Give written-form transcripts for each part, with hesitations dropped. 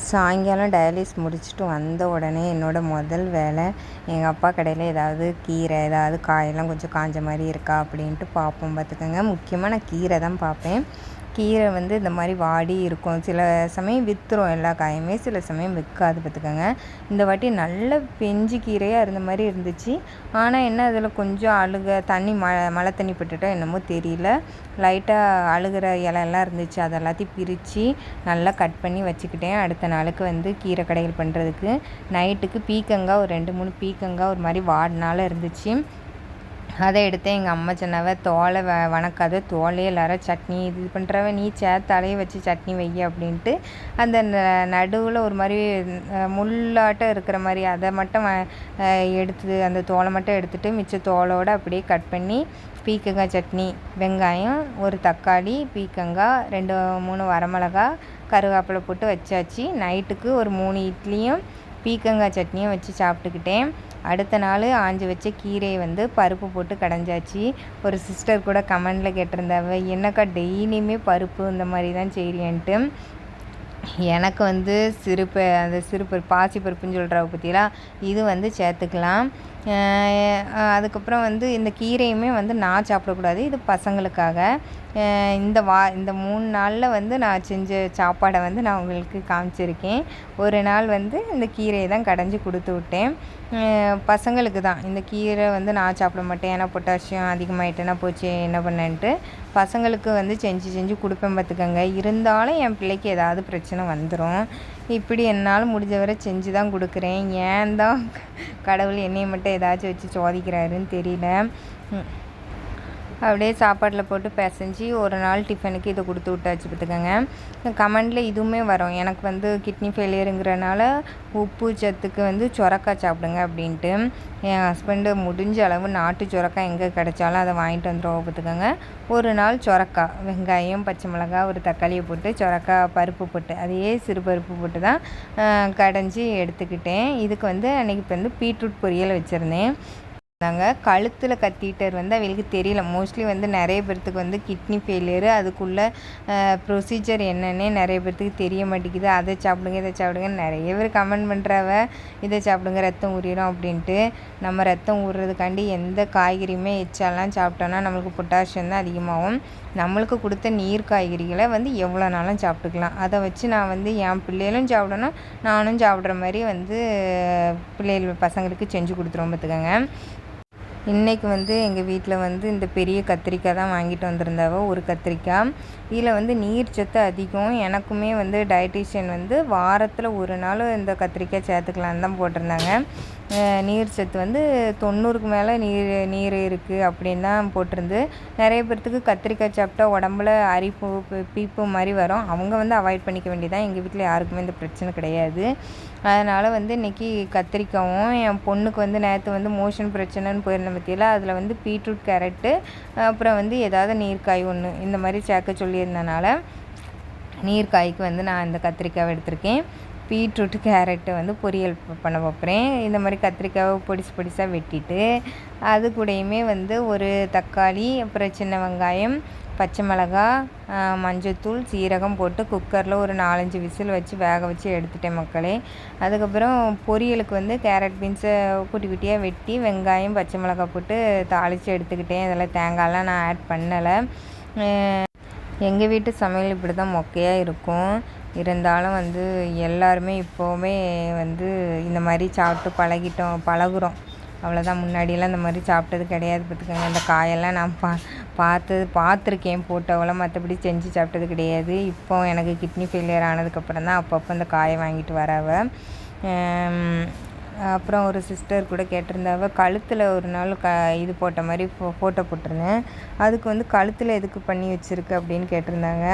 சாயங்காலம் டயாலிஸ் முடிச்சுட்டு வந்த உடனே என்னோடய முதல் வேலை எங்கள் அப்பா கடையில் ஏதாவது கீரை ஏதாவது காயெல்லாம் கொஞ்சம் காஞ்ச மாதிரி இருக்கா அப்படின்ட்டு பார்ப்போம் பார்த்துக்கோங்க. முக்கியமாக நான் கீரை தான் பார்ப்பேன். கீரை வந்து இந்த மாதிரி வாடி இருக்கும். சில சமயம் விற்றுரும் எல்லா காயுமே, சில சமயம் விற்காது பார்த்துக்கோங்க. இந்த வாட்டி நல்ல பெஞ்சு கீரையாக இருந்த மாதிரி இருந்துச்சு. ஆனால் என்ன அதில் கொஞ்சம் அழுக தண்ணி மழை தண்ணி பட்டுட்டோ என்னமோ தெரியல, லைட்டாக அழுகிற இலையெல்லாம் இருந்துச்சு. அது எல்லாத்தையும் பிரித்து நல்லா கட் பண்ணி வச்சுக்கிட்டேன். அடுத்த நாளுக்கு வந்து கீரை கடைகள் பண்ணுறதுக்கு. நைட்டுக்கு பீக்கங்காய் ஒரு 2-3 பீக்கங்காய் ஒரு மாதிரி வாடினால இருந்துச்சு. அதை எடுத்து எங்கள் அம்மா சொன்னவ தோலை வணக்காத தோலையே எல்லாரும் சட்னி இது பண்ணுறவ நீ சேர்த்தாலையே வச்சு சட்னி வை அப்படின்ட்டு அந்த நடுவில் ஒரு மாதிரி முள்ளாட்டம் இருக்கிற மாதிரி அதை மட்டும் எடுத்து அந்த தோலை மட்டும் எடுத்துகிட்டு மிச்ச தோலோடு அப்படியே கட் பண்ணி பீக்கங்காய் சட்னி, வெங்காயம், ஒரு தக்காளி, பீக்கங்காய், 2-3 வரமிளகா, கருவேப்பிலை போட்டு வச்சாச்சு. நைட்டுக்கு ஒரு 3 இட்லியும் பீக்கங்காய் சட்னியும் வச்சு சாப்பிட்டுக்கிட்டேன். அடுத்த நாள் ஆஞ்சு வச்ச கீரையை வந்து பருப்பு போட்டு கடைஞ்சாச்சு. ஒரு சிஸ்டர் கூட கமெண்டில் கேட்டிருந்தாவ, என்னக்கா டெய்லியுமே பருப்பு இந்த மாதிரி தான் செய்றியன்ட்டு. எனக்கு வந்து அந்த சிறுபருப்பு பாசிப்பருப்புன்னு சொல்கிறவ பற்றிலாம் இது வந்து சேர்த்துக்கலாம். அதுக்கப்புறம் வந்து இந்த கீரையுமே வந்து நான் சாப்பிடக்கூடாது, இது பசங்களுக்காக. இந்த 3 நாளில் வந்து நான் செஞ்ச சாப்பாடை வந்து நான் உங்களுக்கு காமிச்சிருக்கேன். ஒரு நாள் வந்து இந்த கீரையை தான் கடைஞ்சி கொடுத்து விட்டேன். பசங்களுக்கு தான் இந்த கீரை வந்து நான் சாப்பிட மாட்டேன், ஏன்னா பொட்டாசியம் அதிகமாகிட்டேன்னா போச்சு என்ன பண்ணேன்ட்டு பசங்களுக்கு வந்து செஞ்சு கொடுப்பேன் பார்த்துக்கோங்க. இருந்தாலும் என் பிள்ளைக்கு ஏதாவது பிரச்சனை வந்துடும். இப்படி என்னால் முடிஞ்ச வரை செஞ்சு தான் கொடுக்குறேன். ஏன் தான் கடவுள் என்னையை மட்டும் ஏதாச்சும் வச்சு சோதிக்கிறாருன்னு தெரியல. அப்படியே சாப்பாட்டில் போட்டு பிசைஞ்சி ஒரு நாள் டிஃபனுக்கு இதை கொடுத்து விட்டாச்சு பார்த்துக்கோங்க. கமெண்டில் இதுவுமே வரும், எனக்கு வந்து கிட்னி ஃபெயிலியருங்கிறனால உப்பு சத்துக்கு வந்து சொரக்காய் சாப்பிடுங்க அப்படின்ட்டு. என் ஹஸ்பண்டு முடிஞ்ச அளவு நாட்டு சொரக்காய் எங்கே கிடைச்சாலும் அதை வாங்கிட்டு வந்துடுவோம் பார்த்துக்கோங்க. ஒரு நாள் சொரக்காய், வெங்காயம், பச்சை மிளகாய், ஒரு தக்காளியை போட்டு சொரக்காய் பருப்பு போட்டு அதையே சிறு பருப்பு போட்டு தான் கடைஞ்சி எடுத்துக்கிட்டேன். இதுக்கு வந்து அன்றைக்கி இப்போ வந்து பீட்ரூட் பொரியல் வச்சுருந்தேன். கழுத்தில் கத்தீட்டர் வந்து அவங்களுக்கு தெரியல. மோஸ்ட்லி வந்து நிறைய பேர்த்துக்கு வந்து கிட்னி ஃபெயிலியரு, அதுக்குள்ளே ப்ரொசீஜர் என்னன்னே நிறைய பேர்த்துக்கு தெரிய மாட்டேங்குது. அதை சாப்பிடுங்க இதை சாப்பிடுங்கன்னு நிறைய பேர் கமெண்ட் பண்ணுறவ, இதை சாப்பிடுங்க ரத்தம் ஊறிடும் அப்படின்ட்டு. நம்ம ரத்தம் ஊறுறதுக்காண்டி எந்த காய்கறியுமே எச்சாலாம் சாப்பிட்டோன்னா நம்மளுக்கு பொட்டாசியம் தான் அதிகமாகும். நம்மளுக்கு கொடுத்த நீர் காய்கறிகளை வந்து எவ்வளோ நாளும் சாப்பிட்டுக்கலாம். அதை வச்சு நான் வந்து என் பிள்ளைகளும் சாப்பிடணும், நானும் சாப்பிட்ற மாதிரி வந்து பசங்களுக்கு செஞ்சு கொடுத்துருவோம் பார்த்துக்கோங்க. இன்றைக்கி வந்து எங்கள் வீட்டில் வந்து இந்த பெரிய கத்திரிக்காய் தான் வாங்கிட்டு வந்திருந்தாவோ, ஒரு கத்திரிக்காய். இதில் வந்து நீர் சத்து அதிகம். எனக்குமே வந்து டயட்டீஷியன் வந்து வாரத்தில் ஒரு நாள் இந்த கத்திரிக்காய் சேர்த்துக்கலான்னு தான் போட்டிருந்தாங்க. நீர் சத்து வந்து 90க்கு மேலே நீர் இருக்குது அப்படின்னு தான் போட்டிருந்து. நிறைய பேர்த்துக்கு கத்திரிக்காய் சாப்பிட்டா உடம்புல அரிப்பு பீப்பு மாதிரி வரும். அவங்க வந்து அவாய்ட் பண்ணிக்க வேண்டியதான். எங்கள் வீட்டில் யாருக்குமே இந்த பிரச்சனை கிடையாது. அதனால் வந்து இன்றைக்கி கத்திரிக்காயும், என் பொண்ணுக்கு வந்து நேற்று வந்து மோஷன் பிரச்சனைன்னு போயிருந்த பற்றியில் அதில் வந்து பீட்ரூட், கேரட்டு, அப்புறம் வந்து ஏதாவது நீர்க்காய் ஒன்று இந்த மாதிரி சேர்க்க சொல்லியிருந்தனால நீர்க்காய்க்கு வந்து நான் இந்த கத்திரிக்காவை எடுத்திருக்கேன். பீட்ரூட்டு, கேரட்டு வந்து பொரியல் பண்ண போகிறேன். இந்த மாதிரி கத்திரிக்காவை பொடிசாக வெட்டிட்டு அது கூடயுமே வந்து ஒரு தக்காளி, அப்புறம் சின்ன வெங்காயம், பச்சை மிளகா, மஞ்சத்தூள், சீரகம் போட்டு குக்கரில் ஒரு 4-5 விசில் வச்சு வேக வச்சு எடுத்துட்டேன் மக்களே. அதுக்கப்புறம் பொரியலுக்கு வந்து கேரட், பீன்ஸை குட்டி குட்டியாக வெட்டி வெங்காயம், பச்சை மிளகா போட்டு தாளித்து எடுத்துக்கிட்டேன். இதெல்லாம் தேங்காயெலாம் நான் ஆட் பண்ணலை. எங்கள் வீட்டு சமையல் இப்படி தான் மொக்கையாக இருக்கும். இருந்தாலும் வந்து எல்லாருமே இப்போவுமே வந்து இந்த மாதிரி சாப்பிட்டு பழகுறோம். அவ்வளோதான். முன்னாடியெல்லாம் இந்த மாதிரி சாப்பிட்டது கிடையாது பார்த்துக்கோங்க. இந்த காயெல்லாம் நான் பார்த்துருக்கேன் ஃபோட்டோவெல்லாம், மற்றபடி செஞ்சு சாப்பிட்டது கிடையாது. இப்போ எனக்கு கிட்னி ஃபெயிலியர் ஆனதுக்கப்புறம் தான் அப்பப்போ இந்த காயை வாங்கிட்டு வரவ. அப்புறம் ஒரு சிஸ்டர் கூட கேட்டிருந்தாவ, கழுத்தில் ஒரு நாள் இது போட்ட மாதிரி ஃபோட்டோ போட்டிருந்தேன். அதுக்கு வந்து கழுத்தில் எதுக்கு பண்ணி வச்சுருக்கு அப்படின்னு கேட்டிருந்தாங்க.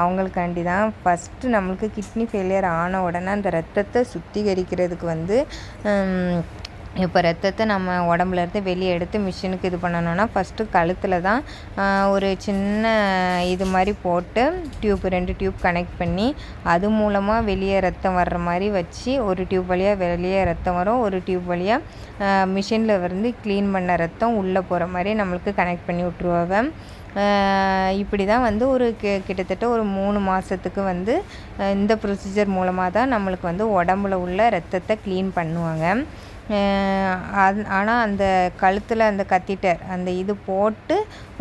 அவங்களுக்காண்டி தான். ஃபஸ்ட்டு நம்மளுக்கு கிட்னி ஃபெயிலியர் ஆன உடனே அந்த ரத்தத்தை சுத்திகரிக்கிறதுக்கு வந்து இப்போ ரத்தத்தை நம்ம உடம்புலேருந்து வெளியே எடுத்து மிஷினுக்கு இது பண்ணணுன்னா ஃபஸ்ட்டு கழுத்தில் தான் ஒரு சின்ன இது மாதிரி போட்டு 2 டியூப் கனெக்ட் பண்ணி அது மூலமாக வெளியே ரத்தம் வர்ற மாதிரி வச்சு, ஒரு டியூப் வழியாக வெளியே ரத்தம் வரும், ஒரு டியூப் வழியாக மிஷினில் வந்து க்ளீன் பண்ண ரத்தம் உள்ளே போகிற மாதிரி நம்மளுக்கு கனெக்ட் பண்ணி விட்ருவாங்க. இப்படி தான் வந்து ஒரு கிட்டத்தட்ட ஒரு 3 மாதத்துக்கு வந்து இந்த ப்ரொசீஜர் மூலமாக தான் நம்மளுக்கு வந்து உடம்புல உள்ள ரத்தத்தை க்ளீன் பண்ணுவாங்க. ஆனால் அந்த கழுத்தில் அந்த கத்திட்டர் அந்த இது போட்டு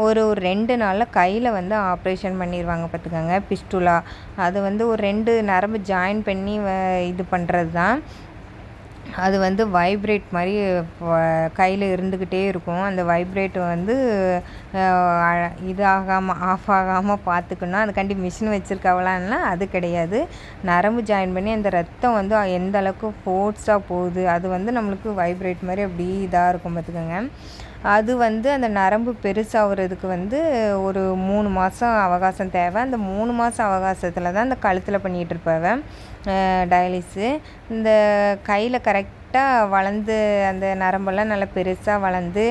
ஒரு 2 நாளில் கையில் வந்து ஆப்ரேஷன் பண்ணிடுவாங்க பார்த்துக்கோங்க. பிஸ்டுலா அது வந்து ஒரு 2 நரம்பு ஜாயின் பண்ணி இது பண்ணுறது தான். அது வந்து வைப்ரேட் மாதிரி கையில் இருந்துக்கிட்டே இருக்கும். அந்த வைப்ரேட் வந்து இது ஆகாமல் ஆஃப் ஆகாமல் பார்த்துக்கணும். அதுக்காண்டி மிஷின் வச்சுருக்கவளான்னா அது கிடையாது. நரம்பு ஜாயின் பண்ணி அந்த ரத்தம் வந்து எந்த அளவுக்கு ஃபோர்ஸாக போகுது அது வந்து நம்மளுக்கு வைப்ரேட் மாதிரி அப்படி இதாக இருக்கும் பார்த்துக்கோங்க. அது வந்து அந்த நரம்பு பெருசாகிறதுக்கு வந்து ஒரு 3 மாதம் அவகாசம் தேவை. அந்த 3 மாதம் அவகாசத்தில் தான் அந்த கழுத்தில் பண்ணிகிட்ருப்பாவ டயாலிஸு. இந்த கையில் கரெக்டாக வளர்ந்து அந்த நரம்பெல்லாம் நல்லா பெருசாக வளர்ந்து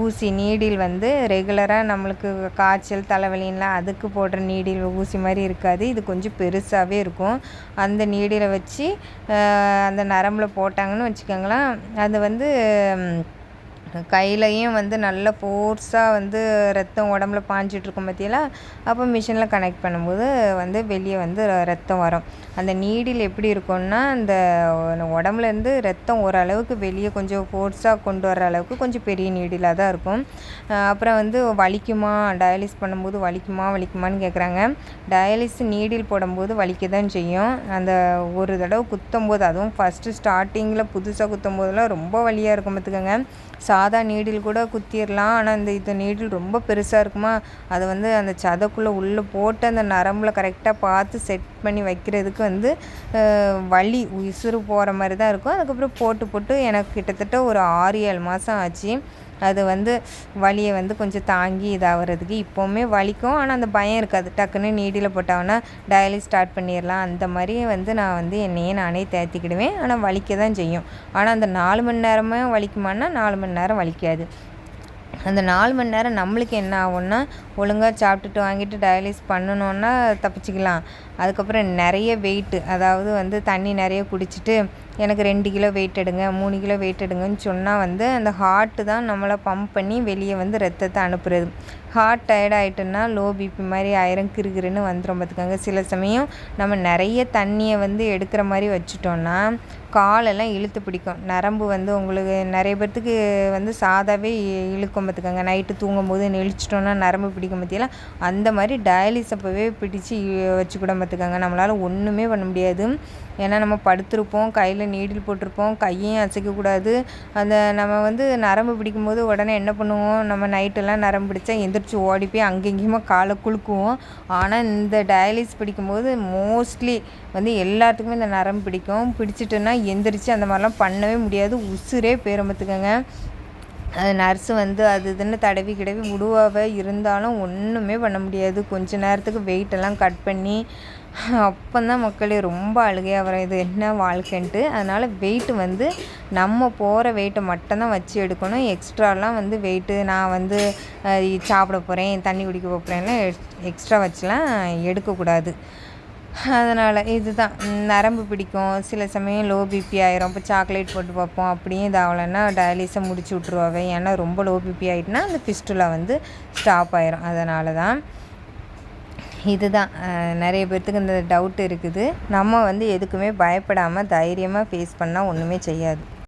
ஊசி நீடில் வந்து ரெகுலராக நம்மளுக்கு காய்ச்சல் தலைவலின்லாம் அதுக்கு போடுற நீடில் ஊசி மாதிரி இருக்காது. இது கொஞ்சம் பெருசாகவே இருக்கும். அந்த நீடிலை வச்சு அந்த நரம்பில் போட்டாங்கன்னு வச்சுக்கோங்களேன், அது வந்து கையிலையும் வந்து நல்ல ஃபோர்ஸாக வந்து ரத்தம் உடம்புல பாஞ்சிட்ருக்கும் பார்த்திங்களா. அப்போ மிஷினில் கனெக்ட் பண்ணும்போது வந்து வெளியே வந்து ரத்தம் வரும். அந்த நீடில் எப்படி இருக்கும்னா அந்த உடம்புலேருந்து ரத்தம் ஓரளவுக்கு வெளியே கொஞ்சம் ஃபோர்ஸாக கொண்டு வர அளவுக்கு கொஞ்சம் பெரிய நீடிலாக தான் இருக்கும். அப்புறம் வந்து வலிக்குமா, டயாலிஸ் பண்ணும்போது வலிக்குமான்னு கேட்குறாங்க. டயாலிஸ் நீடில் போடும்போது வலிக்க தான் செய்யும். அந்த ஒரு தடவை குத்தும்போது, அதுவும் ஃபஸ்ட்டு ஸ்டார்டிங்கில் புதுசாக குத்தும்போதெல்லாம் ரொம்ப வலியாக இருக்கும் பார்த்துக்கோங்க. சாதா நீடில் கூட குத்திடலாம். ஆனால் இது நீடில் ரொம்ப பெருசாக இருக்குமா, அதை வந்து அந்த சதைக்குள்ளே உள்ளே போட்டு அந்த நரம்பில் கரெக்டாக பார்த்து செட் பண்ணி வைக்கிறதுக்கு வந்து வலி உசுறு போகிற மாதிரி தான் இருக்கும். அதுக்கப்புறம் போட்டு எனக்கு கிட்டத்தட்ட ஒரு 6-7 மாதம் ஆச்சு. அது வந்து வலியை வந்து கொஞ்சம் தாங்கி இதாகிறதுக்கு. இப்போவுமே வலிக்கும், ஆனால் அந்த பயம் இருக்காது. டக்குன்னு நீடியில் போட்டாங்கன்னா டயாலிஸ் ஸ்டார்ட் பண்ணிடலாம். அந்த மாதிரி வந்து நான் வந்து என்னையே நானே தேத்திக்கிடுவேன். ஆனால் வலிக்க தான் செய்யும். ஆனால் அந்த 4 மணி நேரமே வலிக்குமான்னா 4 மணி நேரம் வலிக்காது. அந்த 4 மணி நேரம் நம்மளுக்கு என்ன ஆகும்னா, ஒழுங்காக சாப்பிட்டுட்டு வாங்கிட்டு டயாலிஸ் பண்ணணுன்னா தப்பிச்சிக்கலாம். அதுக்கப்புறம் நிறைய வெயிட்டு, அதாவது வந்து தண்ணி நிறைய குடிச்சிட்டு எனக்கு 2 கிலோ வெயிட் எடுங்க, 3 கிலோ வெயிட் எடுங்கன்னு சொன்னால் வந்து அந்த ஹார்ட்டு தான் நம்மளை பம்ப் பண்ணி வெளியே வந்து ரத்தத்தை அனுப்புறது. ஹார்ட் டயர்ட் ஆகிட்டுன்னா லோ பிபி மாதிரி ஆயிரம் கிறுகிறுன்னு வந்துடும் பார்த்துக்கோங்க. சில சமயம் நம்ம நிறைய தண்ணியை வந்து எடுக்கிற மாதிரி வச்சுட்டோன்னா காலெல்லாம் இழுத்து பிடிக்கும். நரம்பு வந்து உங்களுக்கு நிறைய பேர்த்துக்கு வந்து சாதாவே இழுக்கும் பார்த்துக்கோங்க. நைட்டு தூங்கும்போது நெளிச்சிட்டோன்னா நரம்பு பிடிக்கும் பார்த்திங்களா, அந்த மாதிரி டயாலிஸ் அப்போவே பிடிச்சி வச்சுக்கூட பார்த்துக்கோங்க. நம்மளால் ஒன்றுமே பண்ண முடியாது. ஏன்னா நம்ம படுத்திருப்போம், கையில் நீடில் போட்டிருப்போம், கையையும் அசைக்கக்கூடாது. அந்த நம்ம வந்து நரம்பு பிடிக்கும்போது உடனே என்ன பண்ணுவோம், நம்ம நைட்டெல்லாம் நரம்பு பிடிச்சா எந்திரிச்சு ஓடி போய் அங்கெங்கேயுமா காலை குலுக்குவோம். ஆனால் இந்த டயாலிஸ் பிடிக்கும்போது மோஸ்ட்லி வந்து எல்லாத்துக்குமே இந்த நரம்பு பிடிச்சிட்டுன்னா எந்திரிச்சு அந்த மாதிரிலாம் பண்ணவே முடியாது. உசுரே போயிரும் பார்த்துக்கோங்க. அது நர்ஸு வந்து அது இதுன்னு தடவி கிடவி விடுவாவ, இருந்தாலும் ஒன்றுமே பண்ண முடியாது. கொஞ்ச நேரத்துக்கு வெயிட்டெல்லாம் கட் பண்ணி அப்போந்தான் மக்களே ரொம்ப அழுகையாக வரும், இது என்ன வாழ்க்கைன்ட்டு. அதனால் வெயிட்டு வந்து நம்ம போகிற வெயிட்டை மட்டும்தான் வச்சு எடுக்கணும். எக்ஸ்ட்ராலாம் வந்து வெயிட்டு நான் வந்து சாப்பிட போகிறேன், தண்ணி குடிக்க போகிறேன்லாம் எக்ஸ்ட்ரா வச்சுலாம் எடுக்கக்கூடாது. அதனால் இதுதான் நரம்பு பிடிக்கும். சில சமயம் லோ பிபி ஆயிரும். இப்போ சாக்லேட் போட்டு பார்ப்போம், அப்படியும் இதாகலைன்னா டயாலிஸை முடிச்சு விட்ருவாங்க. ஏன்னா ரொம்ப லோ பிபி ஆகிட்டுனா அந்த ஃபிஸ்டுலா வந்து ஸ்டாப் ஆயிரும். அதனால தான் இதுதான் நிறைய பேர்த்துக்கு இந்த டவுட் இருக்குது. நம்ம வந்து எதுக்குமே பயப்படாமல் தைரியமாக ஃபேஸ் பண்ணால் ஒன்றுமே செய்யாது.